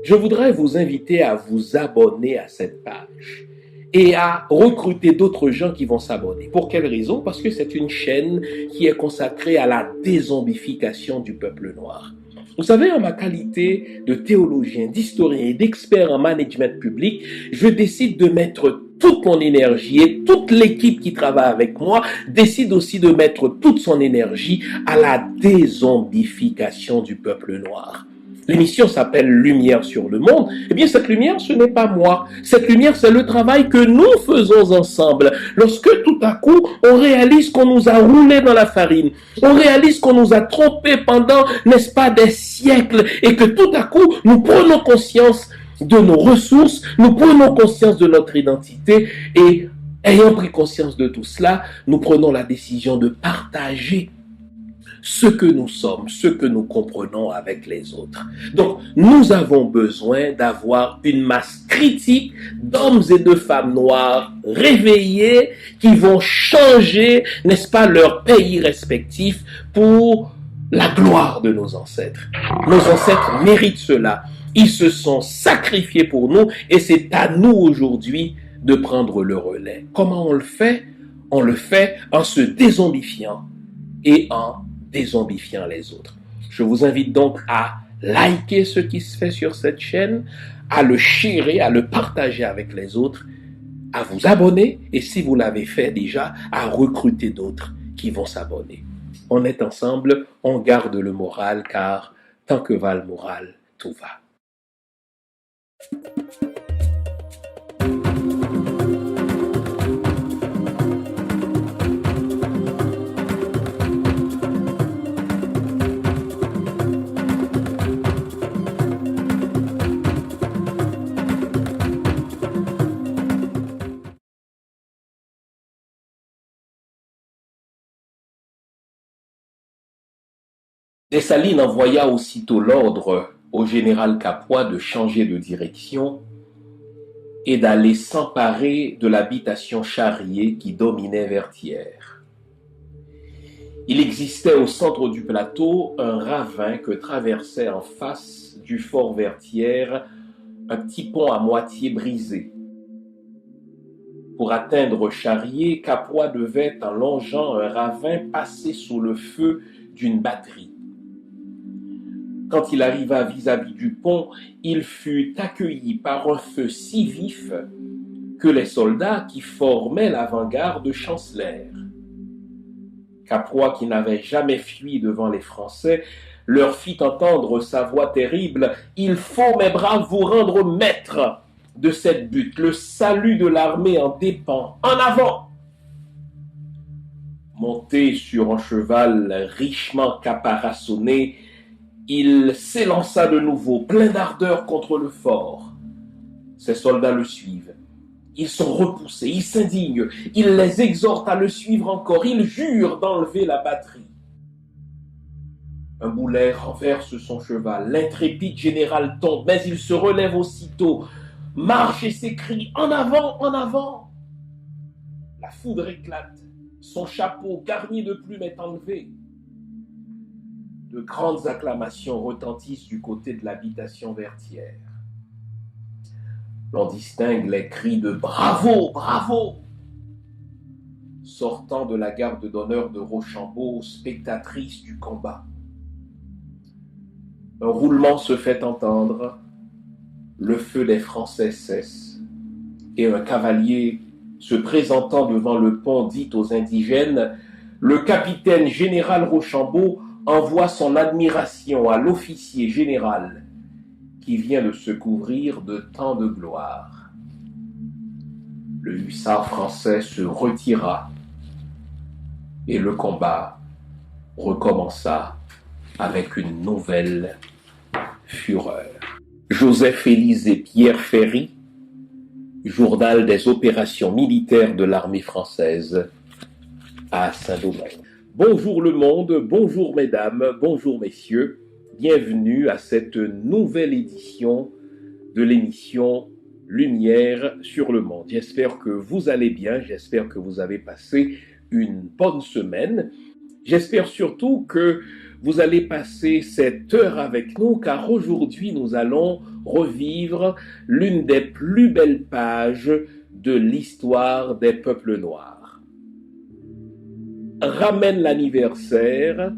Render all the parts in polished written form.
Je voudrais vous inviter à vous abonner à cette page et à recruter d'autres gens qui vont s'abonner. Pour quelle raison? Parce que c'est une chaîne qui est consacrée à la dézombification du peuple noir. Vous savez, en ma qualité de théologien, d'historien et d'expert en management public, je décide de mettre toute mon énergie et toute l'équipe qui travaille avec moi décide aussi de mettre toute son énergie à la dézombification du peuple noir. L'émission s'appelle Lumière sur le monde. Eh bien, cette lumière, ce n'est pas moi. Cette lumière, c'est le travail que nous faisons ensemble. Lorsque tout à coup, on réalise qu'on nous a roulé dans la farine, on réalise qu'on nous a trompés pendant, n'est-ce pas, des siècles, et que tout à coup, nous prenons conscience de nos ressources, nous prenons conscience de notre identité, et ayant pris conscience de tout cela, nous prenons la décision de partager ce que nous sommes, ce que nous comprenons avec les autres. Donc, nous avons besoin d'avoir une masse critique d'hommes et de femmes noirs réveillés qui vont changer, n'est-ce pas, leur pays respectif pour la gloire de nos ancêtres. Nos ancêtres méritent cela. Ils se sont sacrifiés pour nous et c'est à nous aujourd'hui de prendre le relais. Comment on le fait? On le fait en se dézombifiant et en dézombifiant les autres. Je vous invite donc à liker ce qui se fait sur cette chaîne, à le sharer, à le partager avec les autres, à vous abonner et si vous l'avez fait déjà, à recruter d'autres qui vont s'abonner. On est ensemble, on garde le moral car tant que va le moral, tout va. Dessalines envoya aussitôt l'ordre au général Capois de changer de direction et d'aller s'emparer de l'habitation Charrier qui dominait Vertières. Il existait au centre du plateau un ravin que traversait en face du fort Vertières un petit pont à moitié brisé. Pour atteindre Charrier, Capois devait, en longeant un ravin, passer sous le feu d'une batterie. Quand il arriva vis-à-vis du pont, il fut accueilli par un feu si vif que les soldats qui formaient l'avant-garde chancelèrent. Capois, qui n'avait jamais fui devant les Français, leur fit entendre sa voix terrible « Il faut, mes braves, vous rendre maîtres de cette butte. Le salut de l'armée en dépend. En avant !» Monté sur un cheval richement caparaçonné, il s'élança de nouveau, plein d'ardeur contre le fort. Ses soldats le suivent. Ils sont repoussés, ils s'indignent, il les exhorte à le suivre encore, il jure d'enlever la batterie. Un boulet renverse son cheval, l'intrépide général tombe, mais il se relève aussitôt, marche et s'écrie « En avant, en avant !» La foudre éclate, son chapeau garni de plumes est enlevé. De grandes acclamations retentissent du côté de l'habitation Vertières. L'on distingue les cris de « Bravo, bravo !» sortant de la garde d'honneur de Rochambeau, spectatrice du combat. Un roulement se fait entendre, le feu des Français cesse, et un cavalier se présentant devant le pont dit aux indigènes, le capitaine général Rochambeau envoie son admiration à l'officier général qui vient de se couvrir de tant de gloire. Le hussard français se retira et le combat recommença avec une nouvelle fureur. Joseph-Élisée Pierre Ferry, journal des opérations militaires de l'armée française à Saint-Domingue. Bonjour le monde, bonjour mesdames, bonjour messieurs, bienvenue à cette nouvelle édition de l'émission Lumière sur le monde. J'espère que vous allez bien, j'espère que vous avez passé une bonne semaine. J'espère surtout que vous allez passer cette heure avec nous car aujourd'hui nous allons revivre l'une des plus belles pages de l'histoire des peuples noirs. Ramène l'anniversaire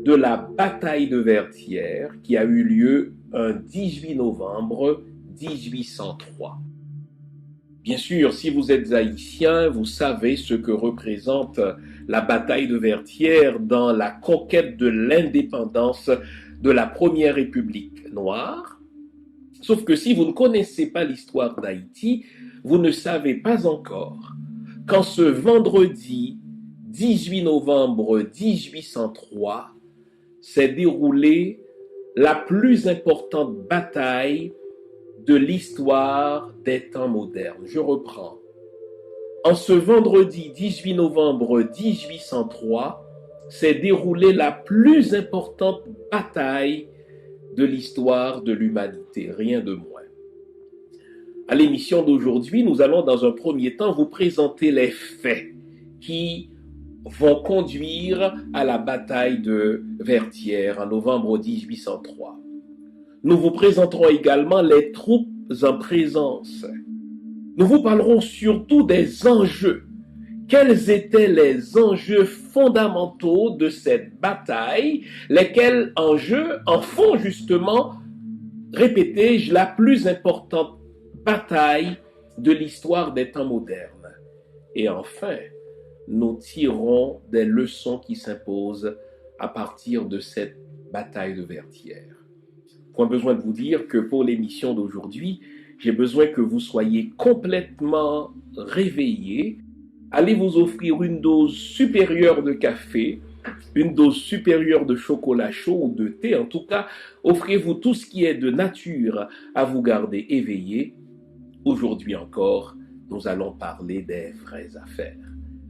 de la bataille de Vertières qui a eu lieu un 18 novembre 1803. Bien sûr, si vous êtes haïtien, vous savez ce que représente la bataille de Vertières dans la conquête de l'indépendance de la première République noire. Sauf que si vous ne connaissez pas l'histoire d'Haïti, vous ne savez pas encore qu'en ce vendredi 18 novembre 1803 s'est déroulée la plus importante bataille de l'histoire des temps modernes. Je reprends. En ce vendredi 18 novembre 1803 s'est déroulée la plus importante bataille de l'histoire de l'humanité, rien de moins. À l'émission d'aujourd'hui, nous allons dans un premier temps vous présenter les faits qui vont conduire à la bataille de Vertières en novembre 1803. Nous vous présenterons également les troupes en présence. Nous vous parlerons surtout des enjeux. Quels étaient les enjeux fondamentaux de cette bataille, lesquels enjeux en font justement, répétez-je, la plus importante bataille de l'histoire des temps modernes. Et enfin, nous tirons des leçons qui s'imposent à partir de cette bataille de Vertières. Point besoin de vous dire que pour l'émission d'aujourd'hui, j'ai besoin que vous soyez complètement réveillés. Allez vous offrir une dose supérieure de café, une dose supérieure de chocolat chaud ou de thé. En tout cas, offrez-vous tout ce qui est de nature à vous garder éveillés. Aujourd'hui encore, nous allons parler des vraies affaires.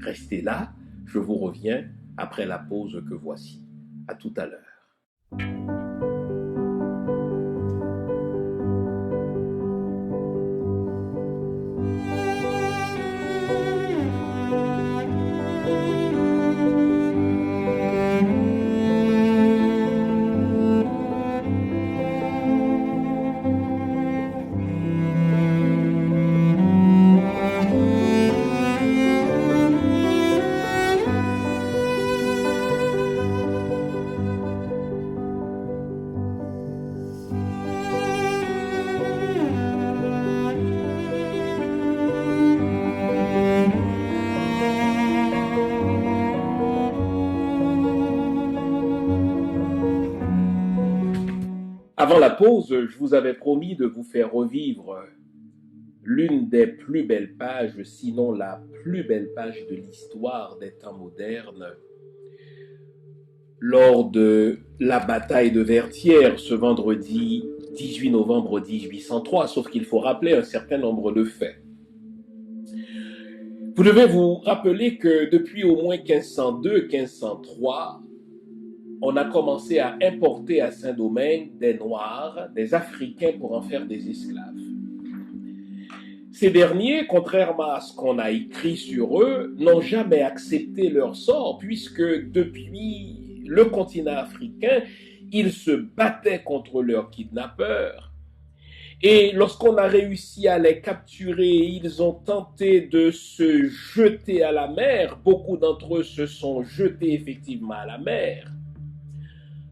Restez là, je vous reviens après la pause que voici. À tout à l'heure. Avant la pause, je vous avais promis de vous faire revivre l'une des plus belles pages, sinon la plus belle page de l'histoire des temps modernes, lors de la bataille de Vertières ce vendredi 18 novembre 1803, sauf qu'il faut rappeler un certain nombre de faits. Vous devez vous rappeler que depuis au moins 1502-1503, on a commencé à importer à Saint-Domingue des Noirs, des Africains pour en faire des esclaves. Ces derniers, contrairement à ce qu'on a écrit sur eux, n'ont jamais accepté leur sort puisque depuis le continent africain, ils se battaient contre leurs kidnappeurs. Et lorsqu'on a réussi à les capturer, ils ont tenté de se jeter à la mer. Beaucoup d'entre eux se sont jetés effectivement à la mer.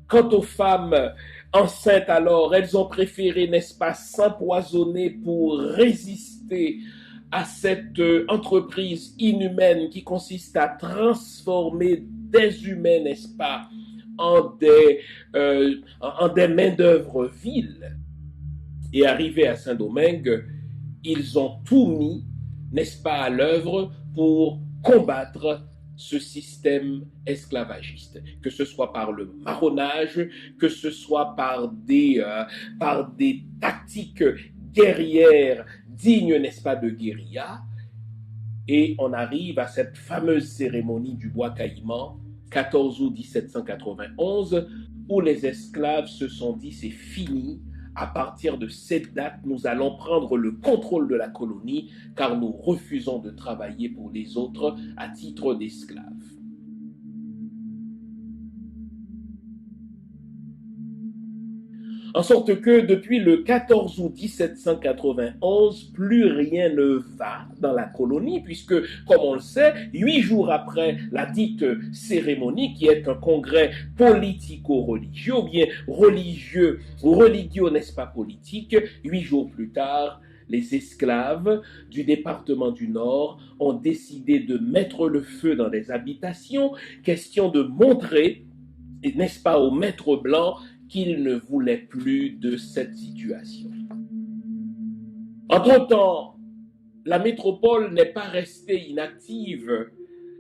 Quant aux femmes enceintes alors, elles ont préféré, n'est-ce pas, s'empoisonner pour résister à cette entreprise inhumaine qui consiste à transformer des humains, n'est-ce pas, en des main-d'œuvre viles. Et arrivés à Saint-Domingue, ils ont tout mis, n'est-ce pas, à l'œuvre pour combattre ce système esclavagiste, que ce soit par le marronnage, que ce soit par des tactiques guerrières dignes, n'est-ce pas, de guérilla. Et on arrive à cette fameuse cérémonie du bois caïman 14 août 1791, où les esclaves se sont dit c'est fini, à partir de cette date, nous allons prendre le contrôle de la colonie car nous refusons de travailler pour les autres à titre d'esclaves. En sorte que depuis le 14 août 1791, plus rien ne va dans la colonie, puisque, comme on le sait, 8 jours après la dite cérémonie, qui est un congrès politico-religieux, ou bien religieux, ou religieux, n'est-ce pas, politique, 8 jours plus tard, les esclaves du département du Nord ont décidé de mettre le feu dans des habitations, question de montrer, n'est-ce pas, aux maîtres blancs qu'il ne voulait plus de cette situation. Entre-temps, la métropole n'est pas restée inactive.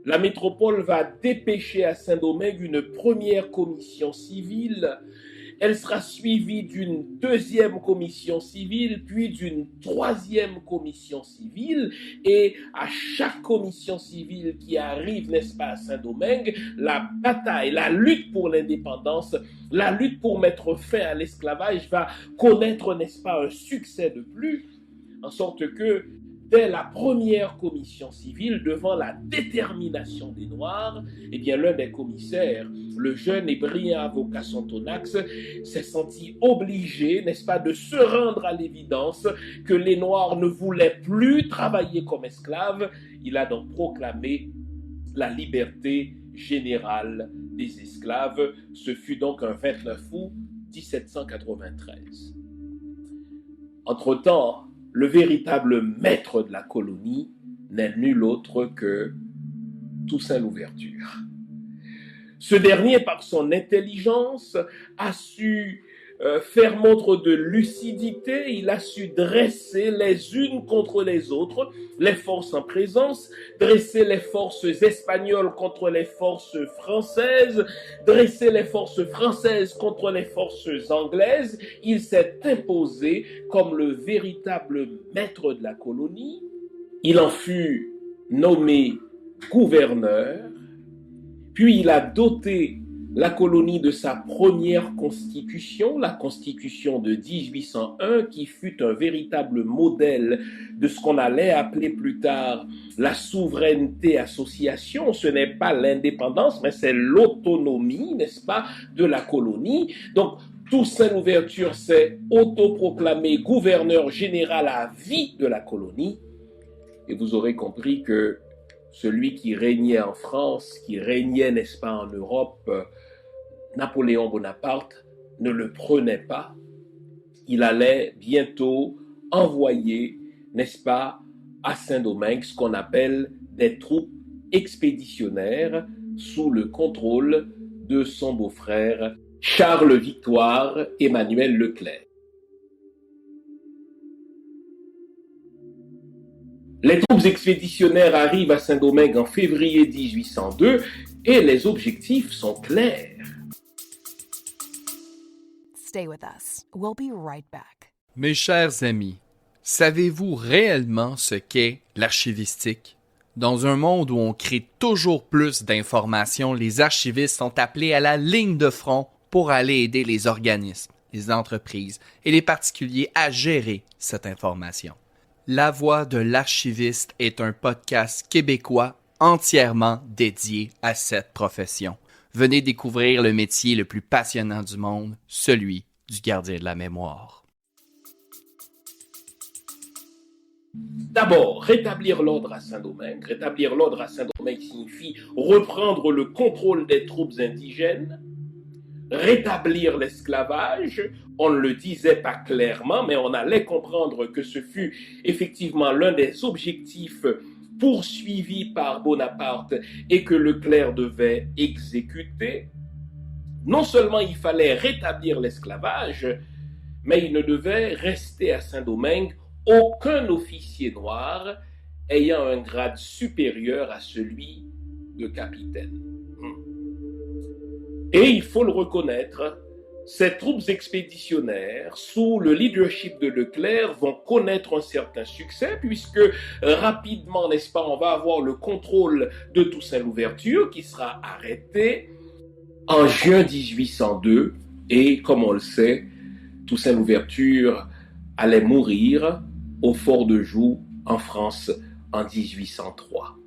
La métropole va dépêcher à Saint-Domingue une première commission civile. Elle sera suivie d'une deuxième commission civile, puis d'une troisième commission civile. Et à chaque commission civile qui arrive, n'est-ce pas, à Saint-Domingue, la bataille, la lutte pour l'indépendance, la lutte pour mettre fin à l'esclavage va connaître, n'est-ce pas, un succès de plus, en sorte que dès la première commission civile, devant la détermination des Noirs, eh bien, l'un des commissaires, le jeune et brillant avocat Santonax, s'est senti obligé, n'est-ce pas, de se rendre à l'évidence que les Noirs ne voulaient plus travailler comme esclaves. Il a donc proclamé la liberté générale des esclaves. Ce fut donc un 29 août 1793. Entre-temps, le véritable maître de la colonie n'est nul autre que Toussaint Louverture. Ce dernier, par son intelligence, a su faire montre de lucidité, il a su dresser les unes contre les autres les forces en présence, dresser les forces espagnoles contre les forces françaises, dresser les forces françaises contre les forces anglaises. Il s'est imposé comme le véritable maître de la colonie. Il en fut nommé gouverneur, puis il a doté la colonie de sa première constitution, la constitution de 1801, qui fut un véritable modèle de ce qu'on allait appeler plus tard la souveraineté association. Ce n'est pas l'indépendance, mais c'est l'autonomie, n'est-ce pas, de la colonie. Donc, Toussaint Louverture s'est autoproclamé gouverneur général à vie de la colonie. Et vous aurez compris que celui qui régnait en France, qui régnait, n'est-ce pas, en Europe, Napoléon Bonaparte, ne le prenait pas. Il allait bientôt envoyer, n'est-ce pas, à Saint-Domingue ce qu'on appelle des troupes expéditionnaires sous le contrôle de son beau-frère Charles-Victoire Emmanuel Leclerc. Les troupes expéditionnaires arrivent à Saint-Domingue en février 1802 et les objectifs sont clairs. Stay with us. We'll be right back. Mes chers amis, savez-vous réellement ce qu'est l'archivistique? Dans un monde où on crée toujours plus d'informations, les archivistes sont appelés à la ligne de front pour aller aider les organismes, les entreprises et les particuliers à gérer cette information. La Voix de l'archiviste est un podcast québécois entièrement dédié à cette profession. Venez découvrir le métier le plus passionnant du monde, celui du gardien de la mémoire. D'abord, rétablir l'ordre à Saint-Domingue. Rétablir l'ordre à Saint-Domingue signifie reprendre le contrôle des troupes indigènes, rétablir l'esclavage. On ne le disait pas clairement, mais on allait comprendre que ce fut effectivement l'un des objectifs poursuivis par Bonaparte et que Leclerc devait exécuter. Non seulement il fallait rétablir l'esclavage, mais il ne devait rester à Saint-Domingue aucun officier noir ayant un grade supérieur à celui de capitaine. Et il faut le reconnaître, ces troupes expéditionnaires, sous le leadership de Leclerc, vont connaître un certain succès puisque rapidement, n'est-ce pas, on va avoir le contrôle de Toussaint Louverture qui sera arrêté en juin 1802 et, comme on le sait, Toussaint Louverture allait mourir au Fort de Joux en France en 1803.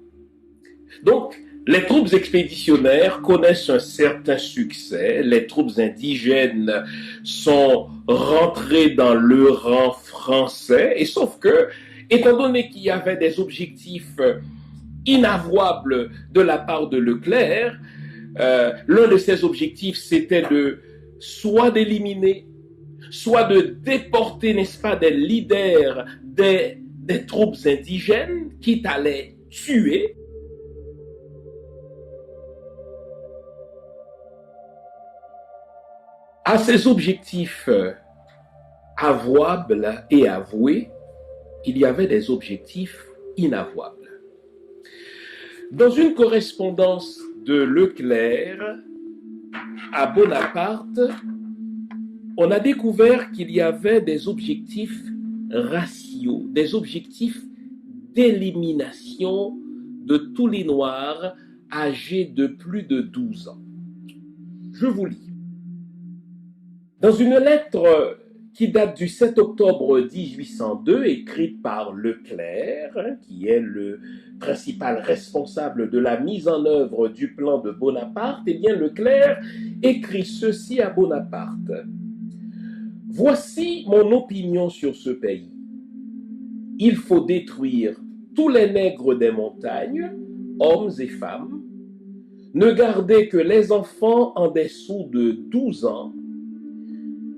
Donc, les troupes expéditionnaires connaissent un certain succès. Les troupes indigènes sont rentrées dans le rang français. Et sauf que, étant donné qu'il y avait des objectifs inavouables de la part de Leclerc, l'un de ces objectifs, c'était soit d'éliminer, soit de déporter, n'est-ce pas, des leaders des troupes indigènes, quitte à les tuer. À ces objectifs avouables et avoués, il y avait des objectifs inavouables. Dans une correspondance de Leclerc à Bonaparte, on a découvert qu'il y avait des objectifs raciaux, des objectifs d'élimination de tous les Noirs âgés de plus de 12 ans. Je vous lis. Dans une lettre qui date du 7 octobre 1802, écrite par Leclerc, qui est le principal responsable de la mise en œuvre du plan de Bonaparte, eh bien Leclerc écrit ceci à Bonaparte. « Voici mon opinion sur ce pays. Il faut détruire tous les nègres des montagnes, hommes et femmes, ne garder que les enfants en dessous de 12 ans,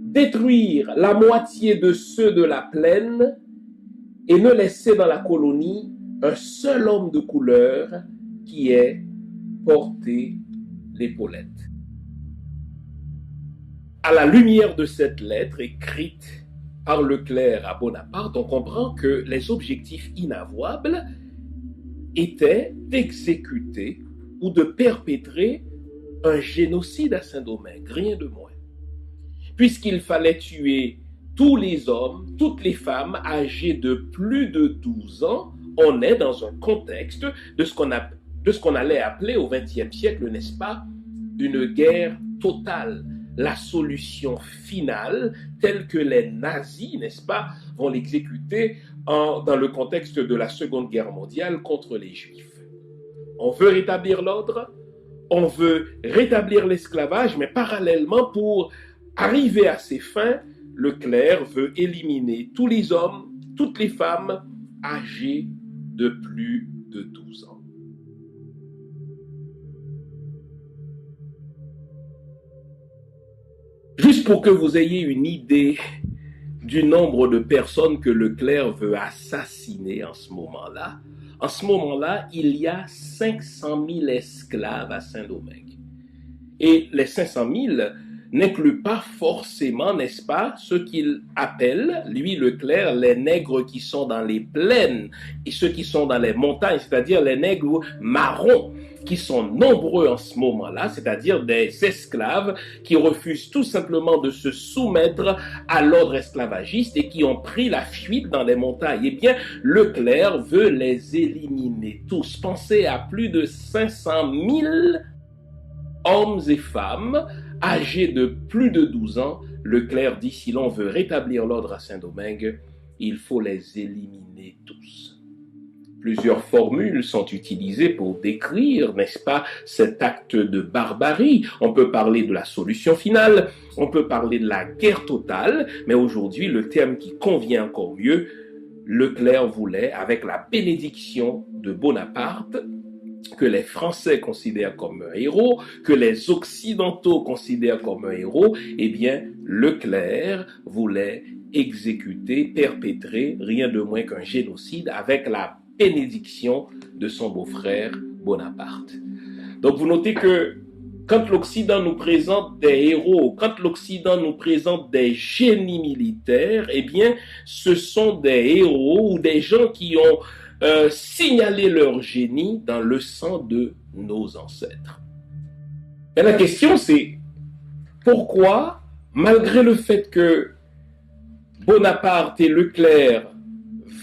détruire la moitié de ceux de la plaine et ne laisser dans la colonie un seul homme de couleur qui ait porté l'épaulette. » À la lumière de cette lettre écrite par Leclerc à Bonaparte, on comprend que les objectifs inavouables étaient d'exécuter ou de perpétrer un génocide à Saint-Domingue, rien de moins. Puisqu'il fallait tuer tous les hommes, toutes les femmes âgées de plus de 12 ans, on est dans un contexte de ce qu'on allait appeler au XXe siècle, n'est-ce pas, une guerre totale. La solution finale, telle que les nazis, n'est-ce pas, vont l'exécuter dans le contexte de la Seconde Guerre mondiale contre les Juifs. On veut rétablir l'ordre, on veut rétablir l'esclavage, mais parallèlement, pour arriver à ces fins, Leclerc veut éliminer tous les hommes, toutes les femmes âgées de plus de 12 ans. Juste pour que vous ayez une idée du nombre de personnes que Leclerc veut assassiner en ce moment-là, il y a 500 000 esclaves à Saint-Domingue. Et les 500 000 n'inclut pas forcément, n'est-ce pas, ce qu'il appelle, lui Leclerc, les nègres qui sont dans les plaines et ceux qui sont dans les montagnes, c'est-à-dire les nègres marrons, qui sont nombreux en ce moment-là, c'est-à-dire des esclaves qui refusent tout simplement de se soumettre à l'ordre esclavagiste et qui ont pris la fuite dans les montagnes. Eh bien, Leclerc veut les éliminer tous. Pensez à plus de 500 000 hommes et femmes âgés de plus de 12 ans. Leclerc dit, si l'on veut rétablir l'ordre à Saint-Domingue, il faut les éliminer tous. Plusieurs formules sont utilisées pour décrire, n'est-ce pas, cet acte de barbarie. On peut parler de la solution finale, on peut parler de la guerre totale, mais aujourd'hui, le terme qui convient encore mieux, Leclerc voulait, avec la bénédiction de Bonaparte, que les Français considèrent comme un héros, que les Occidentaux considèrent comme un héros, eh bien, Leclerc voulait exécuter, perpétrer rien de moins qu'un génocide avec la bénédiction de son beau-frère Bonaparte. Donc vous notez que quand l'Occident nous présente des héros, quand l'Occident nous présente des génies militaires, eh bien, ce sont des héros ou des gens qui ont signalé leur génie dans le sang de nos ancêtres. Et la question c'est, pourquoi malgré le fait que Bonaparte et Leclerc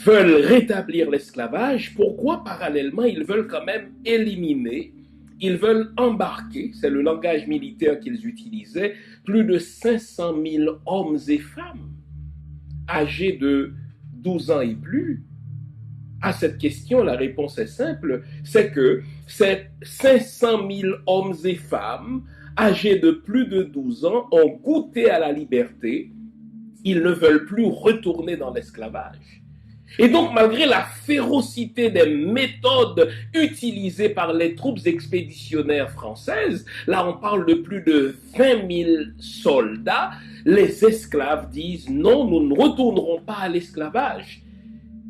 veulent rétablir l'esclavage, pourquoi parallèlement ils veulent quand même éliminer, ils veulent embarquer, c'est le langage militaire qu'ils utilisaient, plus de 500 000 hommes et femmes âgés de 12 ans et plus? À cette question, la réponse est simple, c'est que ces 500 000 hommes et femmes âgés de plus de 12 ans ont goûté à la liberté, ils ne veulent plus retourner dans l'esclavage. Et donc, malgré la férocité des méthodes utilisées par les troupes expéditionnaires françaises, là on parle de plus de 20 000 soldats, les esclaves disent non, nous ne retournerons pas à l'esclavage.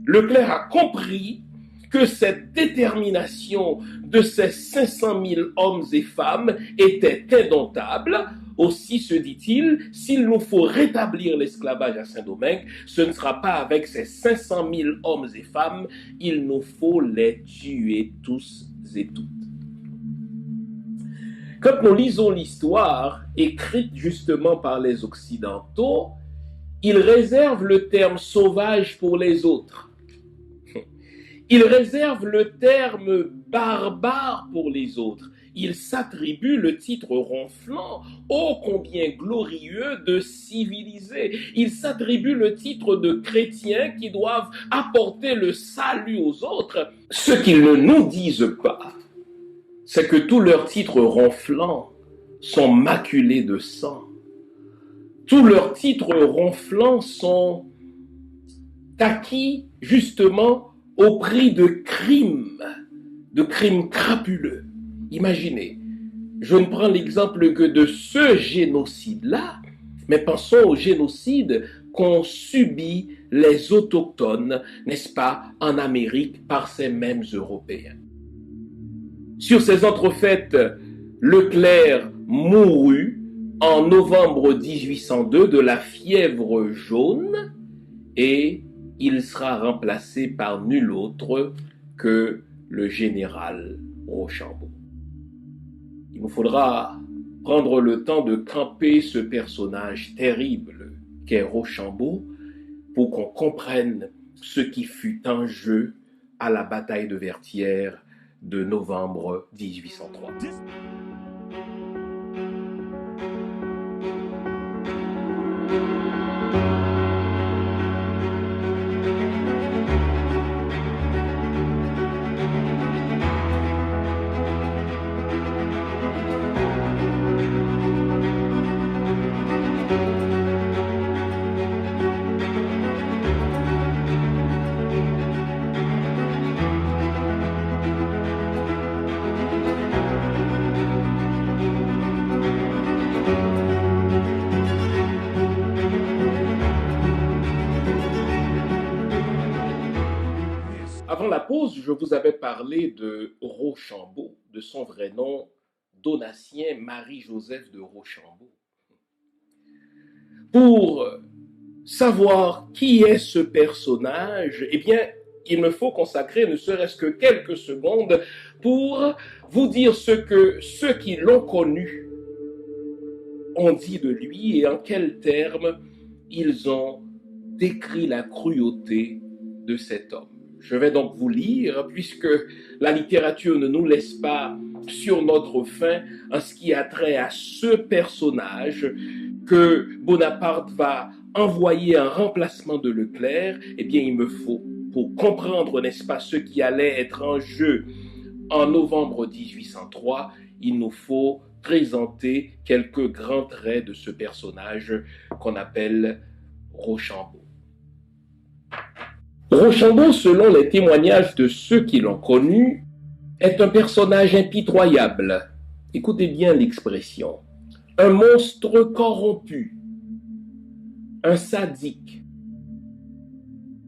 Leclerc a compris que cette détermination de ces 500 000 hommes et femmes était indomptable. Aussi se dit-il, s'il nous faut rétablir l'esclavage à Saint-Domingue, ce ne sera pas avec ces 500 000 hommes et femmes, il nous faut les tuer tous et toutes. Quand nous lisons l'histoire écrite justement par les Occidentaux, ils réservent le terme sauvage pour les autres. Ils réservent le terme barbare pour les autres. Ils s'attribuent le titre ronflant, ô combien glorieux, de civilisé. Ils s'attribuent le titre de chrétiens qui doivent apporter le salut aux autres. Ce qu'ils ne nous disent pas, c'est que tous leurs titres ronflants sont maculés de sang. Tous leurs titres ronflants sont acquis justement au prix de crimes crapuleux. Imaginez, je ne prends l'exemple que de ce génocide-là, mais pensons au génocide qu'ont subi les autochtones, n'est-ce pas, en Amérique par ces mêmes Européens. Sur ces entrefaites, Leclerc mourut en novembre 1802 de la fièvre jaune et il sera remplacé par nul autre que le général Rochambeau. Il nous faudra prendre le temps de camper ce personnage terrible qu'est Rochambeau pour qu'on comprenne ce qui fut en jeu à la bataille de Vertières de novembre 1803. Avant la pause, je vous avais parlé de Rochambeau, de son vrai nom, Donatien Marie-Joseph de Rochambeau. Pour savoir qui est ce personnage, eh bien, il me faut consacrer ne serait-ce que quelques secondes pour vous dire ce que ceux qui l'ont connu ont dit de lui et en quels termes ils ont décrit la cruauté de cet homme. Je vais donc vous lire, puisque la littérature ne nous laisse pas sur notre faim en ce qui a trait à ce personnage que Bonaparte va envoyer en remplacement de Leclerc. Eh bien, il me faut, pour comprendre, n'est-ce pas, ce qui allait être en jeu en novembre 1803, il nous faut présenter quelques grands traits de ce personnage qu'on appelle Rochambeau. Rochambeau, selon les témoignages de ceux qui l'ont connu, est un personnage impitoyable. Écoutez bien l'expression. Un monstre corrompu, un sadique,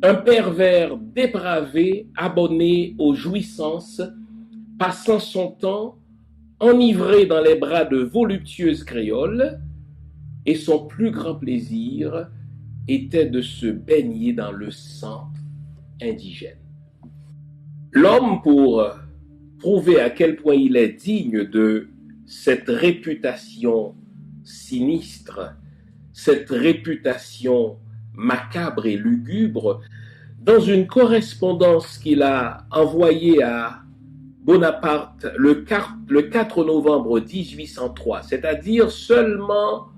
un pervers dépravé abonné aux jouissances, passant son temps enivré dans les bras de voluptueuses créoles, et son plus grand plaisir était de se baigner dans le sang indigène. L'homme, pour prouver à quel point il est digne de cette réputation sinistre, cette réputation macabre et lugubre dans une correspondance qu'il a envoyée à Bonaparte le 4 novembre 1803, c'est-à-dire seulement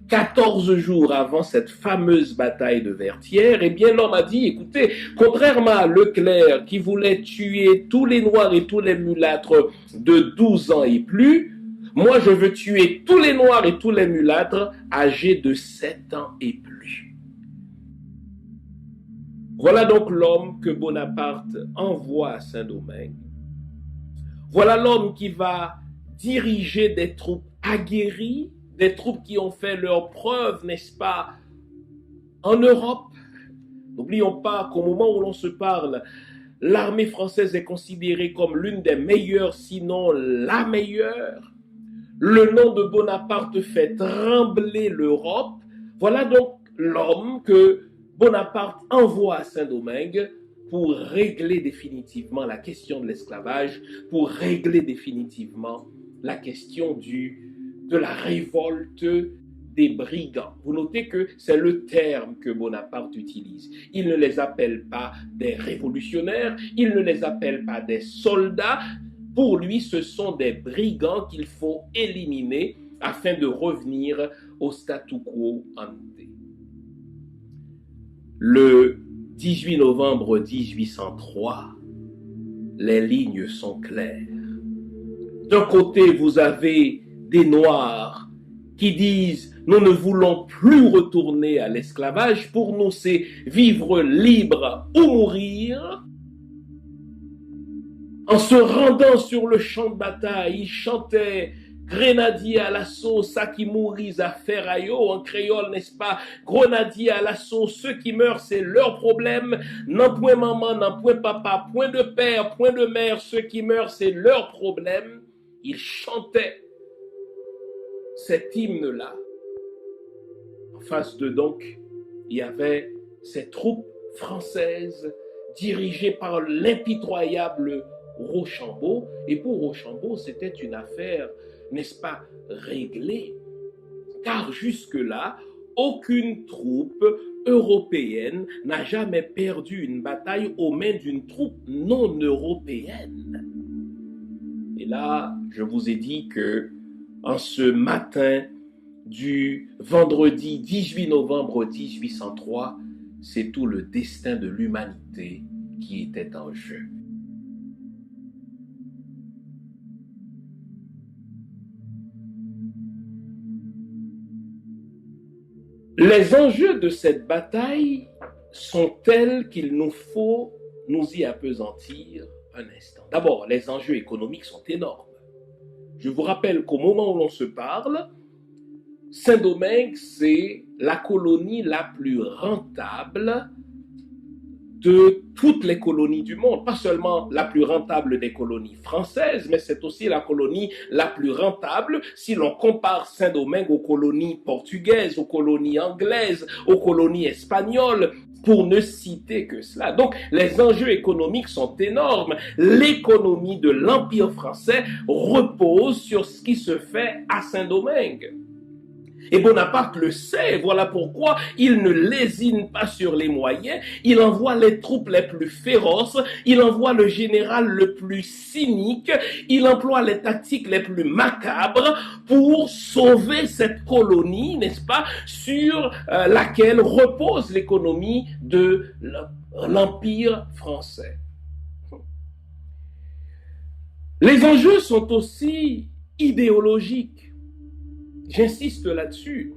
14 jours avant cette fameuse bataille de Vertières, eh bien l'homme a dit, écoutez, contrairement à Leclerc qui voulait tuer tous les Noirs et tous les mulâtres de 12 ans et plus, moi je veux tuer tous les Noirs et tous les mulâtres âgés de 7 ans et plus. Voilà donc l'homme que Bonaparte envoie à Saint-Domingue. Voilà l'homme qui va diriger des troupes aguerries, des troupes qui ont fait leurs preuves, n'est-ce pas, en Europe. N'oublions pas qu'au moment où l'on se parle, l'armée française est considérée comme l'une des meilleures, sinon la meilleure. Le nom de Bonaparte fait trembler l'Europe. Voilà donc l'homme que Bonaparte envoie à Saint-Domingue pour régler définitivement la question de l'esclavage, pour régler définitivement la question de la révolte des brigands. Vous notez que c'est le terme que Bonaparte utilise. Il ne les appelle pas des révolutionnaires, il ne les appelle pas des soldats. Pour lui, ce sont des brigands qu'il faut éliminer afin de revenir au statu quo ante. Le 18 novembre 1803, les lignes sont claires. D'un côté, vous avez des Noirs qui disent « Nous ne voulons plus retourner à l'esclavage, pour nous c'est vivre libre ou mourir ». En se rendant sur le champ de bataille, ils chantaient Grenadier à l'assaut, ça qui mourit à ferraillot, en créole, n'est-ce pas? Grenadier à l'assaut, ceux qui meurent, c'est leur problème. Non point maman, non point papa, point de père, point de mère, ceux qui meurent, c'est leur problème. Ils chantaient cet hymne-là. En face d'eux, donc, il y avait ces troupes françaises dirigées par l'impitoyable Rochambeau. Et pour Rochambeau, c'était une affaire, n'est-ce pas, réglée, car jusque-là, aucune troupe européenne n'a jamais perdu une bataille aux mains d'une troupe non européenne. Et là, je vous ai dit que en ce matin du vendredi 18 novembre 1803, c'est tout le destin de l'humanité qui était en jeu. Les enjeux de cette bataille sont tels qu'il nous faut nous y appesantir un instant. D'abord, les enjeux économiques sont énormes. Je vous rappelle qu'au moment où l'on se parle, Saint-Domingue, c'est la colonie la plus rentable de toutes les colonies du monde. Pas seulement la plus rentable des colonies françaises, mais c'est aussi la colonie la plus rentable si l'on compare Saint-Domingue aux colonies portugaises, aux colonies anglaises, aux colonies espagnoles, pour ne citer que cela. Donc, les enjeux économiques sont énormes. L'économie de l'Empire français repose sur ce qui se fait à Saint-Domingue. Et Bonaparte le sait, voilà pourquoi il ne lésine pas sur les moyens, il envoie les troupes les plus féroces, il envoie le général le plus cynique, il emploie les tactiques les plus macabres pour sauver cette colonie, n'est-ce pas, sur laquelle repose l'économie de l'Empire français. Les enjeux sont aussi idéologiques. J'insiste là-dessus.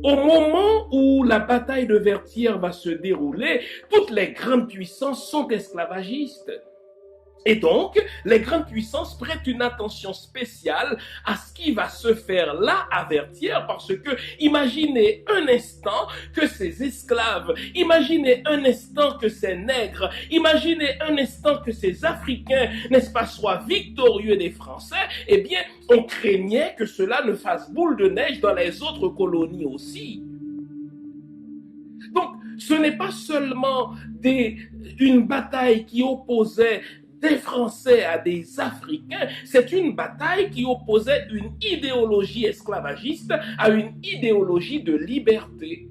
Au moment où la bataille de Vertières va se dérouler, toutes les grandes puissances sont esclavagistes. Et donc, les grandes puissances prêtent une attention spéciale à ce qui va se faire là à Vertières, parce que imaginez un instant que ces esclaves, imaginez un instant que ces nègres, imaginez un instant que ces Africains, n'est-ce pas, soient victorieux des Français, eh bien, on craignait que cela ne fasse boule de neige dans les autres colonies aussi. Donc, ce n'est pas seulement une bataille qui opposait des Français à des Africains, c'est une bataille qui opposait une idéologie esclavagiste à une idéologie de liberté.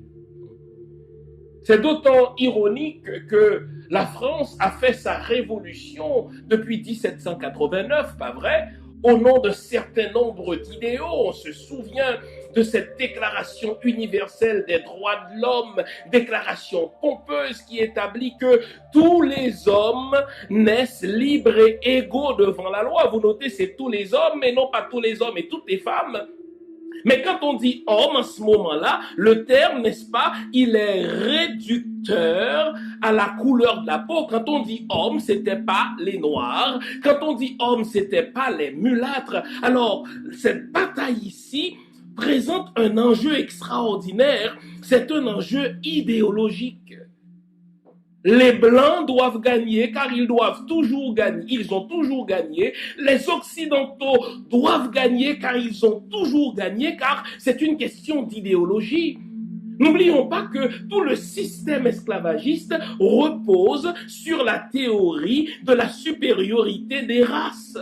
C'est d'autant ironique que la France a fait sa révolution depuis 1789, pas vrai? Au nom d'un certain nombre d'idéaux. On se souvient de cette déclaration universelle des droits de l'homme, déclaration pompeuse qui établit que tous les hommes naissent libres et égaux devant la loi. Vous notez, c'est tous les hommes, mais non pas tous les hommes et toutes les femmes. Mais quand on dit homme, en ce moment-là, le terme, n'est-ce pas, il est réducteur à la couleur de la peau. Quand on dit homme, c'était pas les noirs. Quand on dit homme, c'était pas les mulâtres. Alors, cette bataille ici présente un enjeu extraordinaire. C'est un enjeu idéologique. Les Blancs doivent gagner car ils doivent toujours gagner. Ils ont toujours gagné. Les Occidentaux doivent gagner car ils ont toujours gagné car c'est une question d'idéologie. N'oublions pas que tout le système esclavagiste repose sur la théorie de la supériorité des races.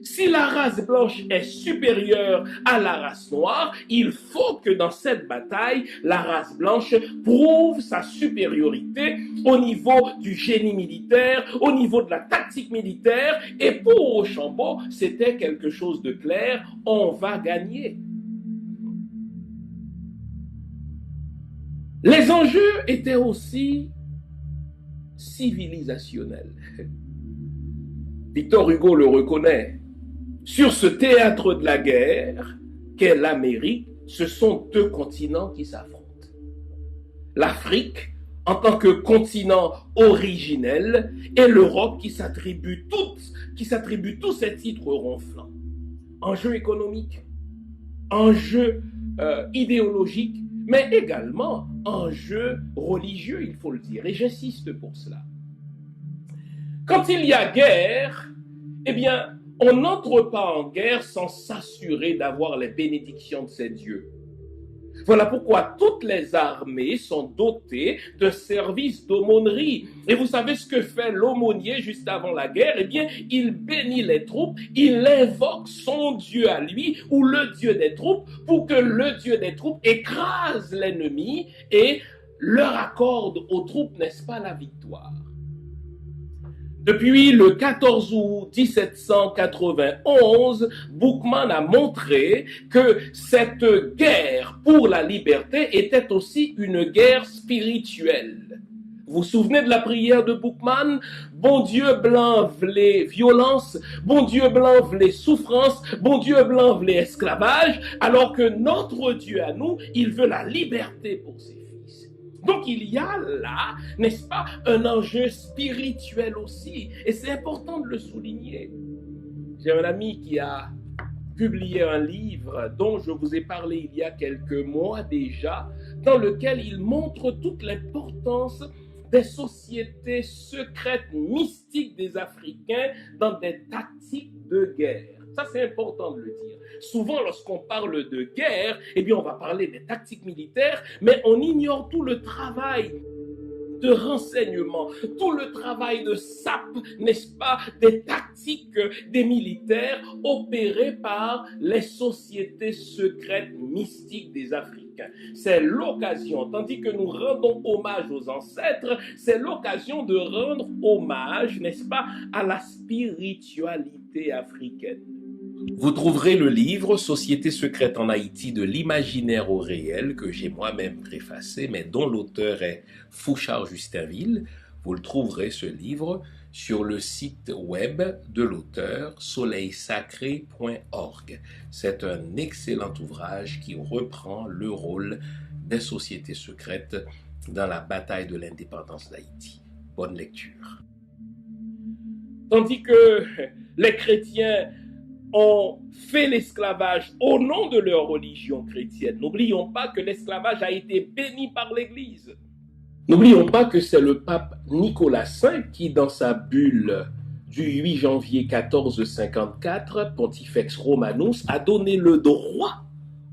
Si la race blanche est supérieure à la race noire, il faut que dans cette bataille, la race blanche prouve sa supériorité au niveau du génie militaire, au niveau de la tactique militaire. Et pour Rochambeau, c'était quelque chose de clair, on va gagner. Les enjeux étaient aussi civilisationnels. Victor Hugo le reconnaît. Sur ce théâtre de la guerre qu'est l'Amérique, ce sont deux continents qui s'affrontent. L'Afrique, en tant que continent originel, et l'Europe qui s'attribue tous ces titres ronflants. Enjeu économique, enjeu idéologique, mais également enjeu religieux, il faut le dire, et j'insiste pour cela. Quand il y a guerre, eh bien, on n'entre pas en guerre sans s'assurer d'avoir les bénédictions de ces dieux. Voilà pourquoi toutes les armées sont dotées de services d'aumônerie. Et vous savez ce que fait l'aumônier juste avant la guerre? Eh bien, il bénit les troupes, il invoque son Dieu à lui, ou le Dieu des troupes, pour que le Dieu des troupes écrase l'ennemi et leur accorde aux troupes, n'est-ce pas, la victoire. Depuis le 14 août 1791, Boukman a montré que cette guerre pour la liberté était aussi une guerre spirituelle. Vous vous souvenez de la prière de Boukman? Bon Dieu blanc v'lait violence, bon Dieu blanc v'lait souffrance, bon Dieu blanc v'lait esclavage, alors que notre Dieu à nous, il veut la liberté pour ses fils. Donc il y a là, n'est-ce pas, un enjeu spirituel aussi, et c'est important de le souligner. J'ai un ami qui a publié un livre dont je vous ai parlé il y a quelques mois déjà, dans lequel il montre toute l'importance des sociétés secrètes mystiques des Africains dans des tactiques de guerre. Ça, c'est important de le dire. Souvent, lorsqu'on parle de guerre, eh bien, on va parler des tactiques militaires, mais on ignore tout le travail de renseignement, tout le travail de sape, n'est-ce pas, des tactiques des militaires opérées par les sociétés secrètes mystiques des Africains. C'est l'occasion, tandis que nous rendons hommage aux ancêtres, c'est l'occasion de rendre hommage, n'est-ce pas, à la spiritualité africaine. Vous trouverez le livre « Société secrète en Haïti de l'imaginaire au réel » que j'ai moi-même préfacé, mais dont l'auteur est Fouchard Justinville. Vous le trouverez, ce livre, sur le site web de l'auteur soleilsacré.org. C'est un excellent ouvrage qui reprend le rôle des sociétés secrètes dans la bataille de l'indépendance d'Haïti. Bonne lecture. Tandis que les chrétiens ont fait l'esclavage au nom de leur religion chrétienne. N'oublions pas que l'esclavage a été béni par l'Église. N'oublions pas que c'est le pape Nicolas V qui, dans sa bulle du 8 janvier 1454, Pontifex Romanus, a donné le droit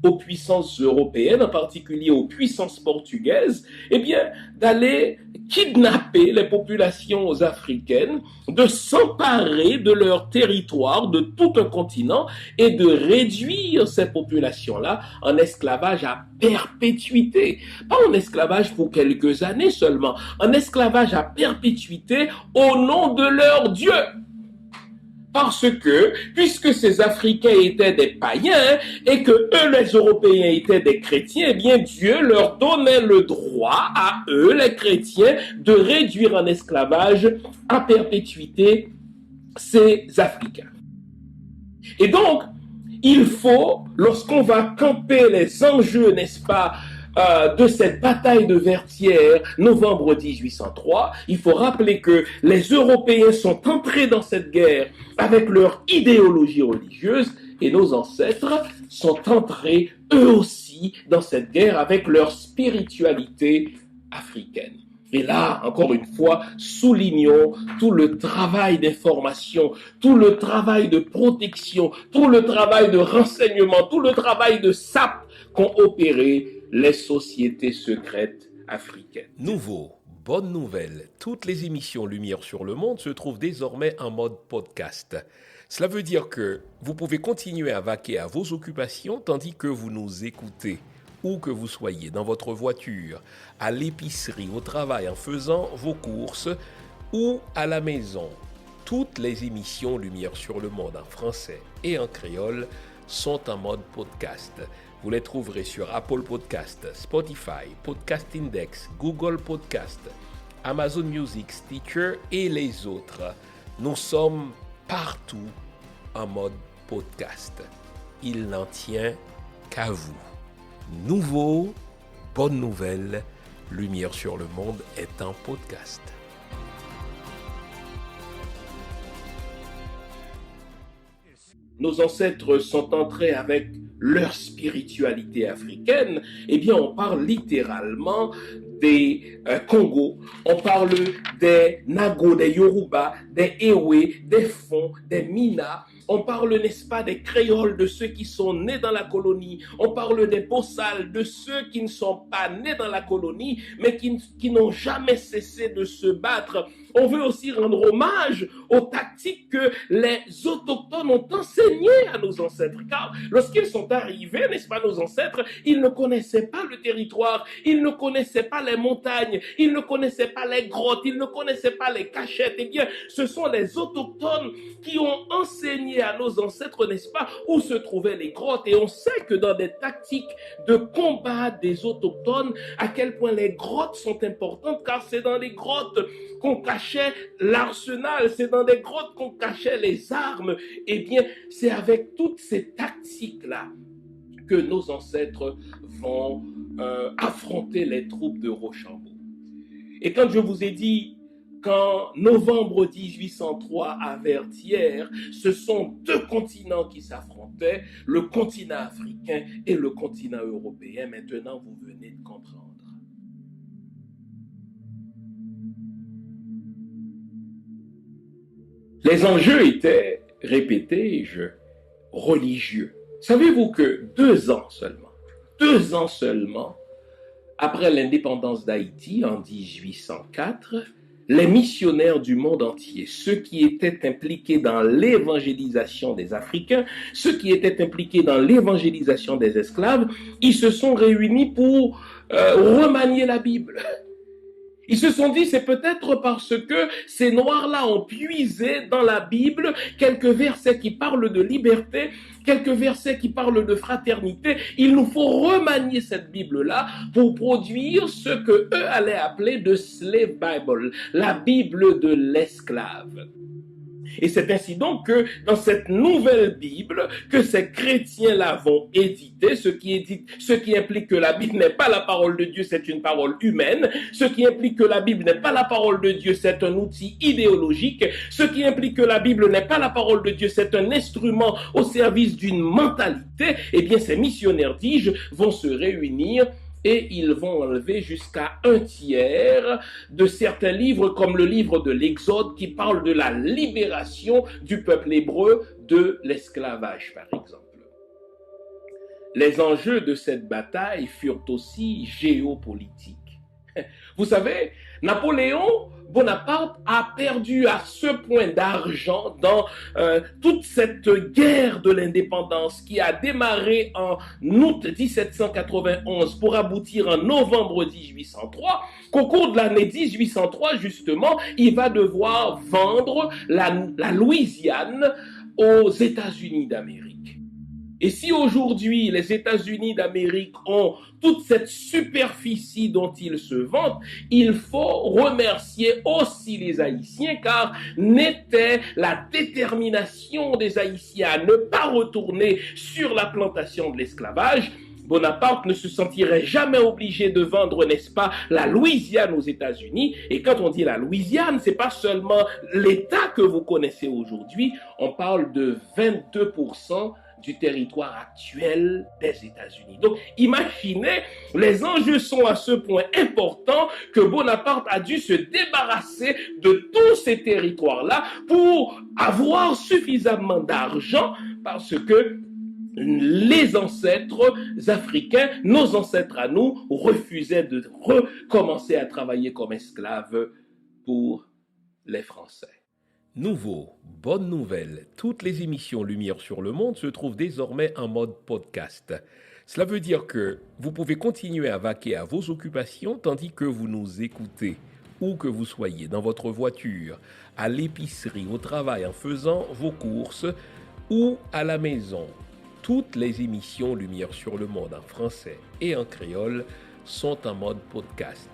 aux puissances européennes, en particulier aux puissances portugaises, eh bien, d'aller kidnapper les populations africaines, de s'emparer de leur territoire, de tout un continent, et de réduire ces populations-là en esclavage à perpétuité. Pas en esclavage pour quelques années seulement, en esclavage à perpétuité au nom de leur Dieu. Parce que, puisque ces Africains étaient des païens et que eux, les Européens, étaient des chrétiens, eh bien Dieu leur donnait le droit à eux, les chrétiens, de réduire en esclavage à perpétuité ces Africains. Et donc, il faut, lorsqu'on va camper les enjeux, n'est-ce pas, de cette bataille de Vertières, novembre 1803, il faut rappeler que les Européens sont entrés dans cette guerre avec leur idéologie religieuse et nos ancêtres sont entrés eux aussi dans cette guerre avec leur spiritualité africaine. Et là, encore une fois, soulignons tout le travail d'information, tout le travail de protection, tout le travail de renseignement, tout le travail de sape qu'ont opéré les sociétés secrètes africaines. Nouveau, bonne nouvelle, toutes les émissions Lumière sur le Monde se trouvent désormais en mode podcast. Cela veut dire que vous pouvez continuer à vaquer à vos occupations tandis que vous nous écoutez. Où que vous soyez, dans votre voiture, à l'épicerie, au travail, en faisant vos courses ou à la maison. Toutes les émissions Lumière sur le Monde en français et en créole sont en mode podcast. Vous les trouverez sur Apple Podcast, Spotify, Podcast Index, Google Podcast, Amazon Music, Stitcher et les autres. Nous sommes partout en mode podcast. Il n'en tient qu'à vous. Nouveau, bonne nouvelle, Lumière sur le Monde est en podcast. Nos ancêtres sont entrés avec leur spiritualité africaine, eh bien on parle littéralement des Congos, on parle des Nago, des Yoruba, des Ewe, des Fon, des Mina. On parle, n'est-ce pas, des créoles, de ceux qui sont nés dans la colonie. On parle des bossals, de ceux qui ne sont pas nés dans la colonie, mais qui n'ont jamais cessé de se battre. On veut aussi rendre hommage aux tactiques que les autochtones ont enseignées à nos ancêtres. Car lorsqu'ils sont arrivés, n'est-ce pas, nos ancêtres, ils ne connaissaient pas le territoire, ils ne connaissaient pas les montagnes, ils ne connaissaient pas les grottes, ils ne connaissaient pas les cachettes. Eh bien, ce sont les autochtones qui ont enseigné à nos ancêtres, n'est-ce pas, où se trouvaient les grottes. Et on sait que dans des tactiques de combat des autochtones, à quel point les grottes sont importantes, car c'est dans les grottes qu'on cachait l'arsenal, c'est dans des grottes qu'on cachait les armes. Eh bien, c'est avec toutes ces tactiques-là que nos ancêtres vont affronter les troupes de Rochambeau. Et quand je vous ai dit qu'en novembre 1803 à Vertières, ce sont deux continents qui s'affrontaient, le continent africain et le continent européen. Maintenant, vous venez de comprendre. Les enjeux étaient, répétais-je, religieux. Savez-vous que 2 ans seulement, après l'indépendance d'Haïti en 1804, les missionnaires du monde entier, ceux qui étaient impliqués dans l'évangélisation des Africains, ceux qui étaient impliqués dans l'évangélisation des esclaves, ils se sont réunis pour remanier la Bible. Ils se sont dit, c'est peut-être parce que ces Noirs-là ont puisé dans la Bible quelques versets qui parlent de liberté, quelques versets qui parlent de fraternité. Il nous faut remanier cette Bible-là pour produire ce que eux allaient appeler de Slave Bible, la Bible de l'esclave. Et c'est ainsi donc que dans cette nouvelle Bible que ces chrétiens-là vont éditer, ce qui implique que la Bible n'est pas la parole de Dieu, c'est une parole humaine, ce qui implique que la Bible n'est pas la parole de Dieu, c'est un outil idéologique, ce qui implique que la Bible n'est pas la parole de Dieu, c'est un instrument au service d'une mentalité. Eh bien, ces missionnaires, dis-je, vont se réunir et ils vont enlever jusqu'à 1/3 de certains livres, comme le livre de l'Exode, qui parle de la libération du peuple hébreu de l'esclavage, par exemple. les enjeux de cette bataille furent aussi géopolitiques. Vous savez, Napoléon Bonaparte a perdu à ce point d'argent dans toute cette guerre de l'indépendance qui a démarré en août 1791 pour aboutir en novembre 1803, qu'au cours de l'année 1803, justement, il va devoir vendre la Louisiane aux États-Unis d'Amérique. Et si aujourd'hui les États-Unis d'Amérique ont toute cette superficie dont ils se vantent, il faut remercier aussi les Haïtiens, car n'était la détermination des Haïtiens à ne pas retourner sur la plantation de l'esclavage, Bonaparte ne se sentirait jamais obligé de vendre, n'est-ce pas, la Louisiane aux États-Unis. Et quand on dit la Louisiane, c'est pas seulement l'État que vous connaissez aujourd'hui, on parle de 22% du territoire actuel des États-Unis. Donc, imaginez, les enjeux sont à ce point importants que Bonaparte a dû se débarrasser de tous ces territoires-là pour avoir suffisamment d'argent parce que les ancêtres africains, nos ancêtres à nous, refusaient de recommencer à travailler comme esclaves pour les Français. Nouveau, bonne nouvelle, toutes les émissions Lumière sur le monde se trouvent désormais en mode podcast. Cela veut dire que vous pouvez continuer à vaquer à vos occupations tandis que vous nous écoutez, où que vous soyez, dans votre voiture, à l'épicerie, au travail, en faisant vos courses ou à la maison. Toutes les émissions Lumière sur le monde en français et en créole sont en mode podcast.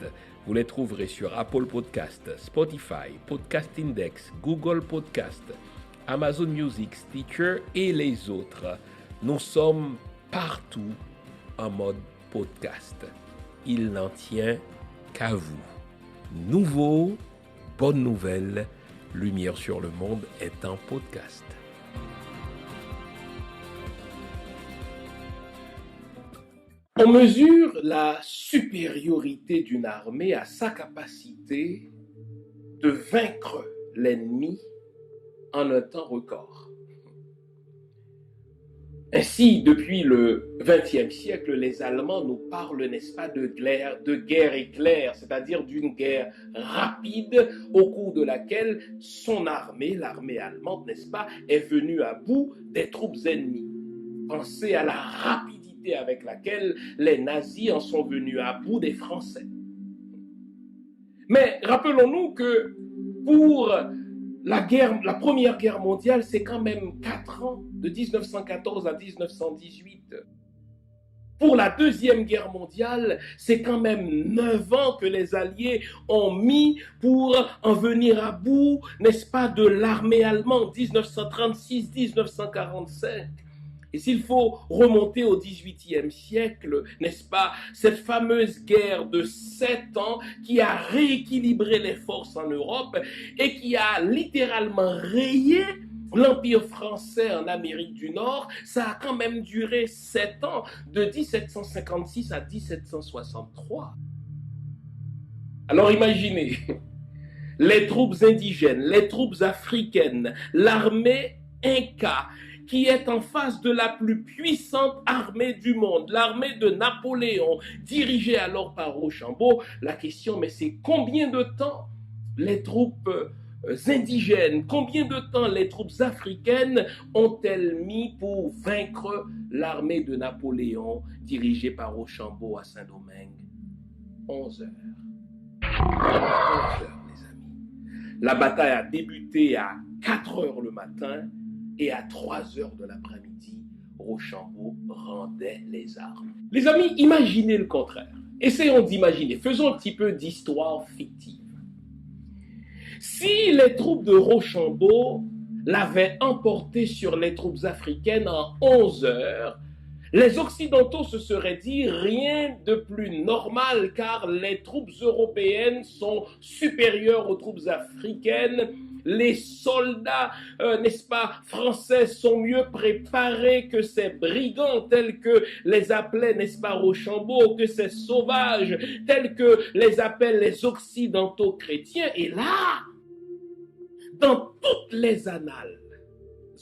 Vous les trouverez sur Apple Podcast, Spotify, Podcast Index, Google Podcast, Amazon Music, Stitcher et les autres. Nous sommes partout en mode podcast. Il n'en tient qu'à vous. Nouveau, bonne nouvelle, Lumière sur le monde est en podcast. On mesure la supériorité d'une armée à sa capacité de vaincre l'ennemi en un temps record. Ainsi, depuis le XXe siècle, les Allemands nous parlent, n'est-ce pas, de guerre éclair, c'est-à-dire d'une guerre rapide au cours de laquelle son armée, l'armée allemande, n'est-ce pas, est venue à bout des troupes ennemies. Pensez à la rapidité avec laquelle les nazis en sont venus à bout des Français. Mais rappelons-nous que pour la Première Guerre mondiale, c'est quand même 4 ans, de 1914 à 1918. Pour la Deuxième Guerre mondiale, c'est quand même 9 ans que les Alliés ont mis pour en venir à bout, n'est-ce pas, de l'armée allemande, 1936-1945. Et s'il faut remonter au XVIIIe siècle, n'est-ce pas, cette fameuse guerre de 7 ans qui a rééquilibré les forces en Europe et qui a littéralement rayé l'Empire français en Amérique du Nord, ça a quand même duré 7 ans, de 1756 à 1763. Alors imaginez, les troupes indigènes, les troupes africaines, l'armée Inca, qui est en face de la plus puissante armée du monde, l'armée de Napoléon, dirigée alors par Rochambeau. La question, mais c'est combien de temps les troupes indigènes, combien de temps les troupes africaines ont-elles mis pour vaincre l'armée de Napoléon, dirigée par Rochambeau à Saint-Domingue? 11 heures. 11 heures, les amis. La bataille a débuté à 4 heures le matin, et à 3 heures de l'après-midi, Rochambeau rendait les armes. Les amis, imaginez le contraire. Essayons d'imaginer. Faisons un petit peu d'histoire fictive. Si les troupes de Rochambeau l'avaient emporté sur les troupes africaines en 11 heures, les Occidentaux se seraient dit rien de plus normal car les troupes européennes sont supérieures aux troupes africaines. Les soldats, n'est-ce pas, français sont mieux préparés que ces brigands tels que les appelait, n'est-ce pas, Rochambeau, que ces sauvages tels que les appellent les occidentaux chrétiens. Et là, dans toutes les annales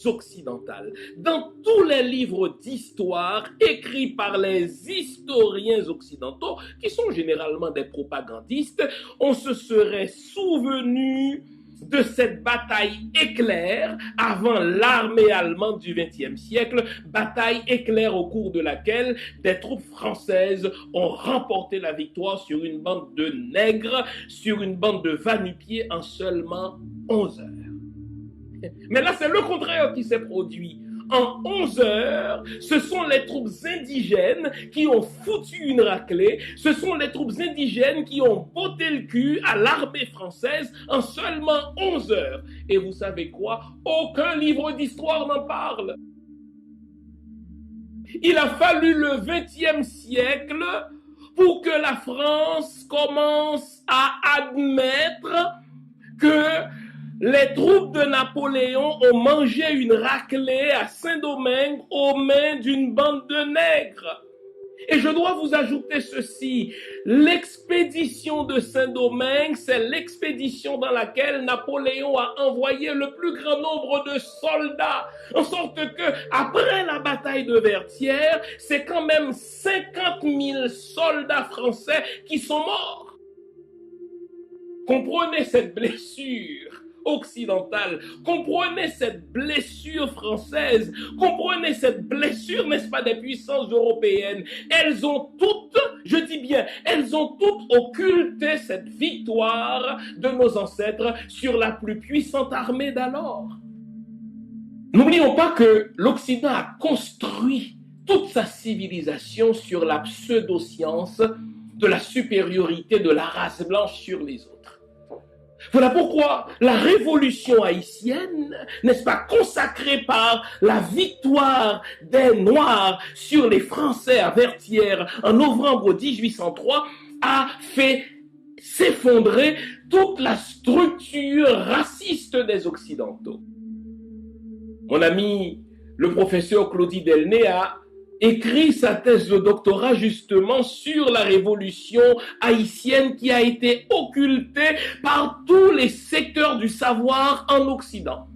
occidentales, dans tous les livres d'histoire écrits par les historiens occidentaux, qui sont généralement des propagandistes, on se serait souvenu de cette bataille éclair avant l'armée allemande du XXe siècle, bataille éclair au cours de laquelle des troupes françaises ont remporté la victoire sur une bande de nègres, sur une bande de va-nu-pieds en seulement 11 heures. Mais là, c'est le contraire qui s'est produit. En 11 heures, ce sont les troupes indigènes qui ont foutu une raclée. Ce sont les troupes indigènes qui ont botté le cul à l'armée française en seulement 11 heures. Et vous savez quoi? Aucun livre d'histoire n'en parle. Il a fallu le XXe siècle pour que la France commence à admettre que les troupes de Napoléon ont mangé une raclée à Saint-Domingue aux mains d'une bande de nègres. Et je dois vous ajouter ceci, l'expédition de Saint-Domingue, c'est l'expédition dans laquelle Napoléon a envoyé le plus grand nombre de soldats, en sorte que, après la bataille de Vertières, c'est quand même 50 000 soldats français qui sont morts. Comprenez cette blessure occidentale, comprenez cette blessure française, comprenez cette blessure, n'est-ce pas, des puissances européennes. Elles ont toutes, je dis bien, elles ont toutes occulté cette victoire de nos ancêtres sur la plus puissante armée d'alors. N'oublions pas que l'Occident a construit toute sa civilisation sur la pseudo-science de la supériorité de la race blanche sur les autres. Voilà pourquoi la révolution haïtienne, n'est-ce pas, consacrée par la victoire des Noirs sur les Français à Vertières en novembre 1803, a fait s'effondrer toute la structure raciste des Occidentaux. Mon ami, le professeur Claudie Delnay a écrit sa thèse de doctorat justement sur la révolution haïtienne qui a été occultée par tous les secteurs du savoir en Occident.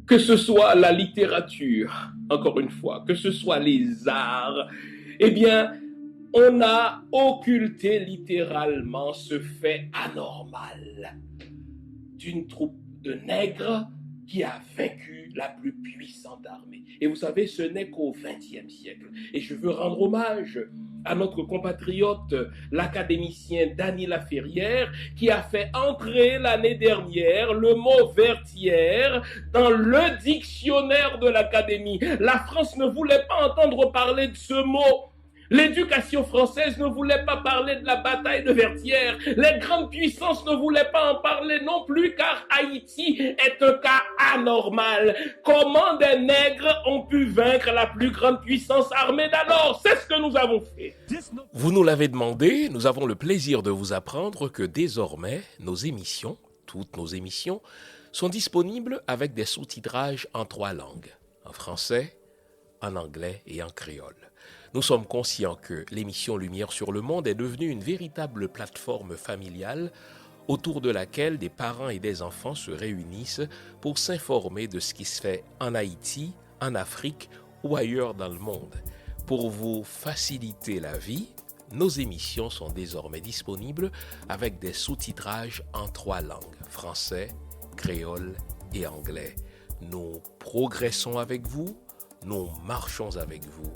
Que ce soit la littérature, encore une fois, que ce soit les arts, eh bien, on a occulté littéralement ce fait anormal d'une troupe de nègres qui a vaincu la plus puissante armée. Et vous savez, ce n'est qu'au XXe siècle. Et je veux rendre hommage à notre compatriote, l'académicien Dany Laferrière, qui a fait entrer l'année dernière le mot Vertières dans le dictionnaire de l'Académie. La France ne voulait pas entendre parler de ce mot. L'éducation française ne voulait pas parler de la bataille de Vertières. Les grandes puissances ne voulaient pas en parler non plus, car Haïti est un cas anormal. Comment des nègres ont pu vaincre la plus grande puissance armée d'alors? C'est ce que nous avons fait. Vous nous l'avez demandé, nous avons le plaisir de vous apprendre que désormais, nos émissions, toutes nos émissions, sont disponibles avec des sous-titrages en 3 langues, en français, en anglais et en créole. Nous sommes conscients que l'émission Lumière sur le monde est devenue une véritable plateforme familiale autour de laquelle des parents et des enfants se réunissent pour s'informer de ce qui se fait en Haïti, en Afrique ou ailleurs dans le monde. Pour vous faciliter la vie, nos émissions sont désormais disponibles avec des sous-titrages en 3 langues, français, créole et anglais. Nous progressons avec vous, nous marchons avec vous,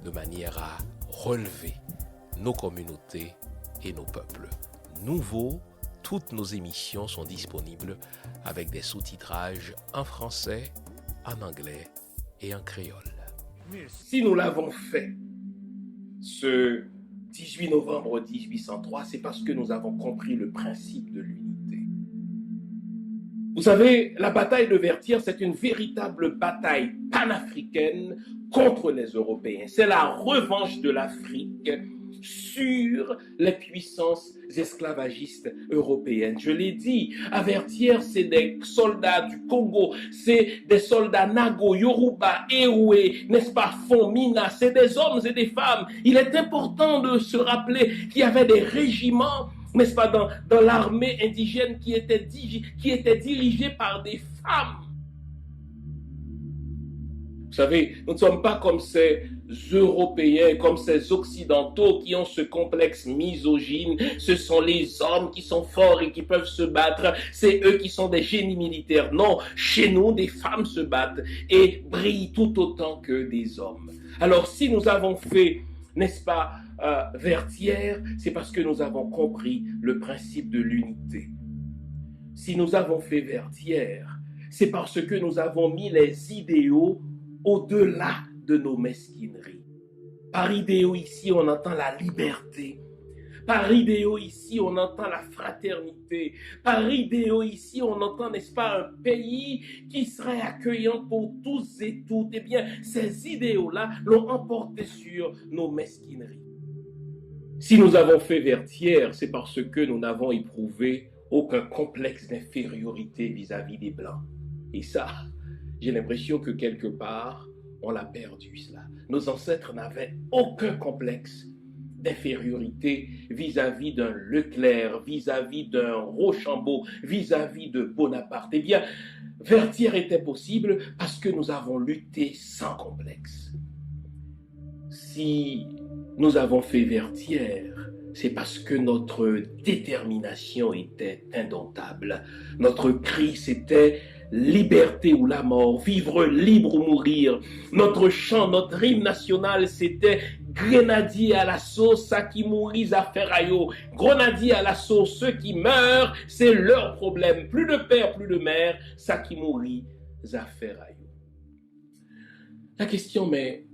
de manière à relever nos communautés et nos peuples. Nouveau, toutes nos émissions sont disponibles avec des sous-titrages en français, en anglais et en créole. Si nous l'avons fait ce 18 novembre 1803, c'est parce que nous avons compris le principe de l'unité. Vous savez, la bataille de Vertières, c'est une véritable bataille panafricaine contre les Européens. C'est la revanche de l'Afrique sur les puissances esclavagistes européennes. Je l'ai dit, à Vertières, c'est des soldats du Congo, c'est des soldats Nago, Yoruba, Ewe, n'est-ce pas, Fomina, c'est des hommes et des femmes. Il est important de se rappeler qu'il y avait des régiments, n'est-ce pas, dans l'armée indigène qui était dirigée par des femmes. Vous savez, nous ne sommes pas comme ces Européens, comme ces Occidentaux qui ont ce complexe misogyne. Ce sont les hommes qui sont forts et qui peuvent se battre. C'est eux qui sont des génies militaires. Non, chez nous, des femmes se battent et brillent tout autant que des hommes. Alors, si nous avons fait, n'est-ce pas, Vertières, c'est parce que nous avons compris le principe de l'unité. Si nous avons fait Vertières, c'est parce que nous avons mis les idéaux au-delà de nos mesquineries. Par idéaux ici, on entend la liberté. Par idéaux ici, on entend la fraternité. Par idéaux ici, on entend, n'est-ce pas, un pays qui serait accueillant pour tous et toutes. Eh bien, ces idéaux-là l'ont emporté sur nos mesquineries. Si nous avons fait Vertières, c'est parce que nous n'avons éprouvé aucun complexe d'infériorité vis-à-vis des Blancs. Et ça, j'ai l'impression que quelque part, on l'a perdu cela. Nos ancêtres n'avaient aucun complexe d'infériorité vis-à-vis d'un Leclerc, vis-à-vis d'un Rochambeau, vis-à-vis de Bonaparte. Eh bien, Vertières était possible parce que nous avons lutté sans complexe. Si nous avons fait Vertières, c'est parce que notre détermination était indomptable. Notre cri, c'était liberté ou la mort, vivre libre ou mourir. Notre chant, notre hymne national, c'était grenadier à l'assaut, ça qui mourit à ferraillot. Grenadier à l'assaut, ceux qui meurent, c'est leur problème. Plus de père, plus de mère, ça qui mourit à ferraillot. La question, mais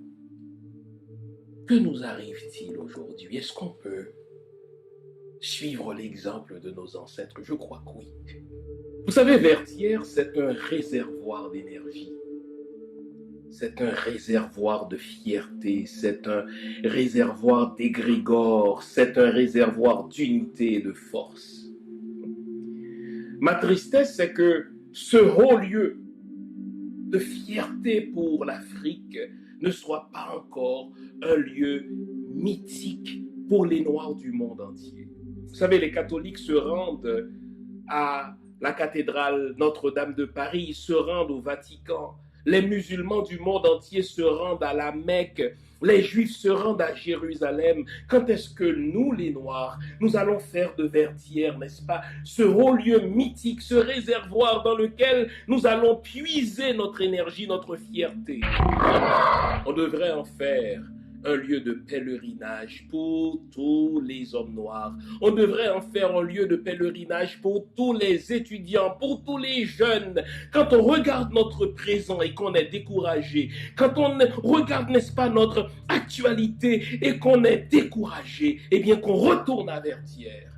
que nous arrive-t-il aujourd'hui? Est-ce qu'on peut suivre l'exemple de nos ancêtres? Je crois que oui. Vous savez, Vertières, c'est un réservoir d'énergie. C'est un réservoir de fierté, c'est un réservoir d'égrégore, c'est un réservoir d'unité et de force. Ma tristesse, c'est que ce haut lieu de fierté pour l'Afrique ne soit pas encore un lieu mythique pour les Noirs du monde entier. Vous savez, les catholiques se rendent à la cathédrale Notre-Dame de Paris, ils se rendent au Vatican. Les musulmans du monde entier se rendent à la Mecque. Les Juifs se rendent à Jérusalem. Quand est-ce que nous, les Noirs, nous allons faire de Vertières, n'est-ce pas, ce haut lieu mythique, ce réservoir dans lequel nous allons puiser notre énergie, notre fierté? On devrait en faire un lieu de pèlerinage pour tous les hommes noirs. On devrait en faire un lieu de pèlerinage pour tous les étudiants, pour tous les jeunes. Quand on regarde notre présent et qu'on est découragé, quand on regarde, n'est-ce pas, notre actualité et qu'on est découragé, eh bien qu'on retourne à Vertières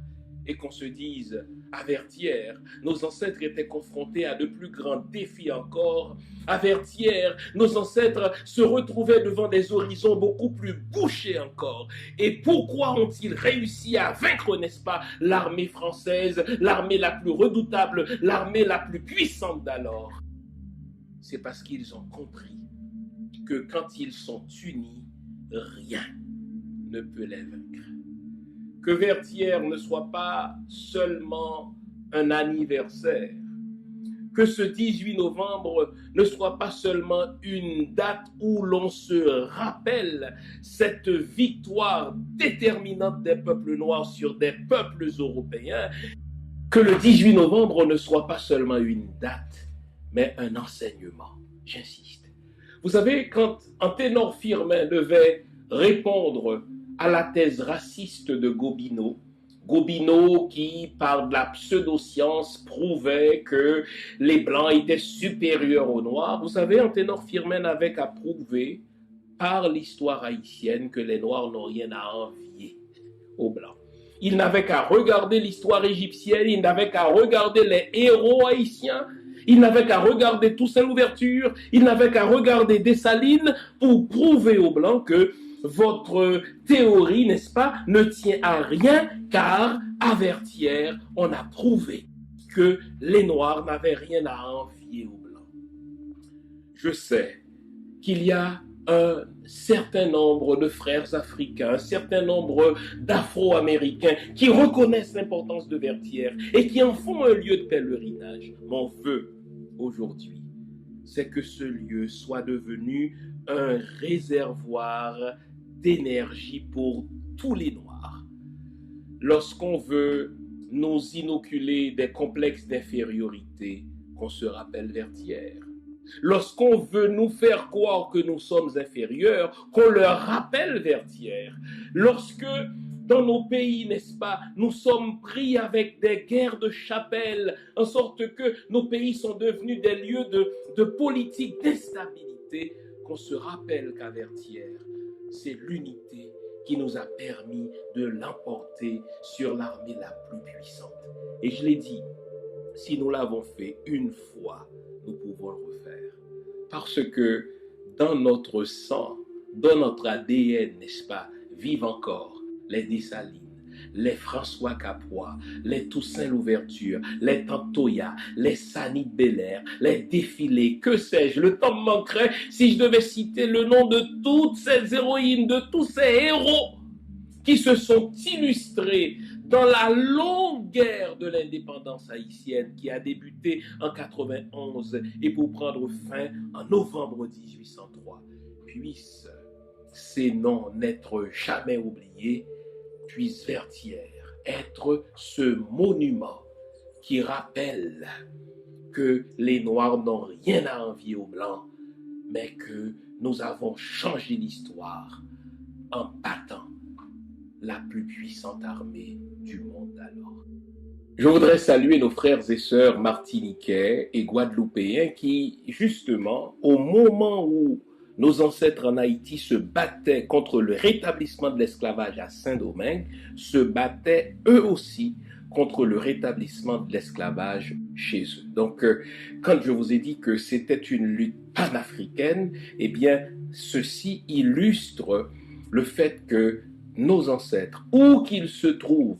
et qu'on se dise, à Vertières, nos ancêtres étaient confrontés à de plus grands défis encore. À Vertières, nos ancêtres se retrouvaient devant des horizons beaucoup plus bouchés encore. Et pourquoi ont-ils réussi à vaincre, n'est-ce pas, l'armée française, l'armée la plus redoutable, l'armée la plus puissante d'alors? C'est parce qu'ils ont compris que quand ils sont unis, rien ne peut les vaincre. Que Vertières ne soit pas seulement un anniversaire, que ce 18 novembre ne soit pas seulement une date où l'on se rappelle cette victoire déterminante des peuples noirs sur des peuples européens, que le 18 novembre ne soit pas seulement une date, mais un enseignement, j'insiste. Vous savez, quand Anténor Firmin devait répondre à la thèse raciste de Gobineau qui, par de la pseudo-science, prouvait que les Blancs étaient supérieurs aux Noirs. Vous savez, Anténor Firmin n'avait qu'à prouver par l'histoire haïtienne que les Noirs n'ont rien à envier aux Blancs. Il n'avait qu'à regarder l'histoire égyptienne, il n'avait qu'à regarder les héros haïtiens, il n'avait qu'à regarder Toussaint Louverture, il n'avait qu'à regarder Dessalines pour prouver aux Blancs que votre théorie, n'est-ce pas, ne tient à rien, car à Vertières, on a prouvé que les Noirs n'avaient rien à envier aux Blancs. Je sais qu'il y a un certain nombre de frères africains, un certain nombre d'Afro-Américains qui reconnaissent l'importance de Vertières et qui en font un lieu de pèlerinage. Mon vœu aujourd'hui, c'est que ce lieu soit devenu un réservoir d'énergie pour tous les Noirs. Lorsqu'on veut nous inoculer des complexes d'infériorité, qu'on se rappelle Vertières. Lorsqu'on veut nous faire croire que nous sommes inférieurs, qu'on leur rappelle Vertières. Lorsque, dans nos pays, n'est-ce pas, nous sommes pris avec des guerres de chapelle, en sorte que nos pays sont devenus des lieux de politique d'instabilité, qu'on se rappelle qu'à Vertières, c'est l'unité qui nous a permis de l'emporter sur l'armée la plus puissante. Et je l'ai dit, si nous l'avons fait une fois, nous pouvons le refaire. Parce que dans notre sang, dans notre ADN, n'est-ce pas, vivent encore les Dessalines, les François Caprois, les Toussaint Louverture, les Tantoya, les Sanit Belair, les défilés, que sais-je, le temps me manquerait si je devais citer le nom de toutes ces héroïnes, de tous ces héros qui se sont illustrés dans la longue guerre de l'indépendance haïtienne qui a débuté en 91 et pour prendre fin en novembre 1803. Puisse ces noms n'être jamais oubliés, puisse Vertières être ce monument qui rappelle que les Noirs n'ont rien à envier aux Blancs, mais que nous avons changé l'histoire en battant la plus puissante armée du monde alors. Je voudrais saluer nos frères et sœurs martiniquais et guadeloupéens qui, justement, au moment où nos ancêtres en Haïti se battaient contre le rétablissement de l'esclavage à Saint-Domingue, se battaient eux aussi contre le rétablissement de l'esclavage chez eux. Donc, quand je vous ai dit que c'était une lutte panafricaine, eh bien, ceci illustre le fait que nos ancêtres, où qu'ils se trouvent,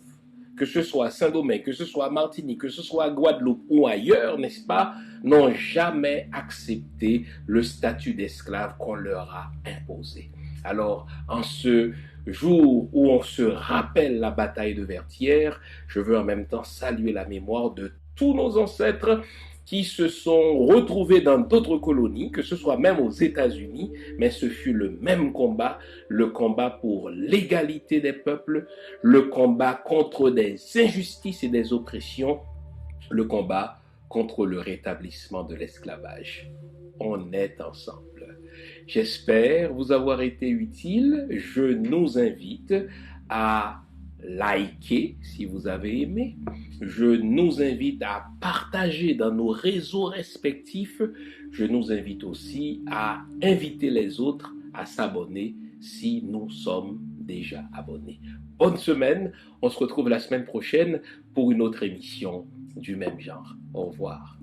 que ce soit à Saint-Domingue, que ce soit à Martinique, que ce soit à Guadeloupe ou ailleurs, n'est-ce pas, n'ont jamais accepté le statut d'esclave qu'on leur a imposé. Alors, en ce jour où on se rappelle la bataille de Vertières, je veux en même temps saluer la mémoire de tous nos ancêtres qui se sont retrouvés dans d'autres colonies, que ce soit même aux États-Unis, mais ce fut le même combat, le combat pour l'égalité des peuples, le combat contre des injustices et des oppressions, le combat contre le rétablissement de l'esclavage. On est ensemble. J'espère vous avoir été utile. Je nous invite à liker si vous avez aimé. Je nous invite à partager dans nos réseaux respectifs. Je nous invite aussi à inviter les autres à s'abonner si nous sommes déjà abonnés. Bonne semaine. On se retrouve la semaine prochaine pour une autre émission du même genre. Au revoir.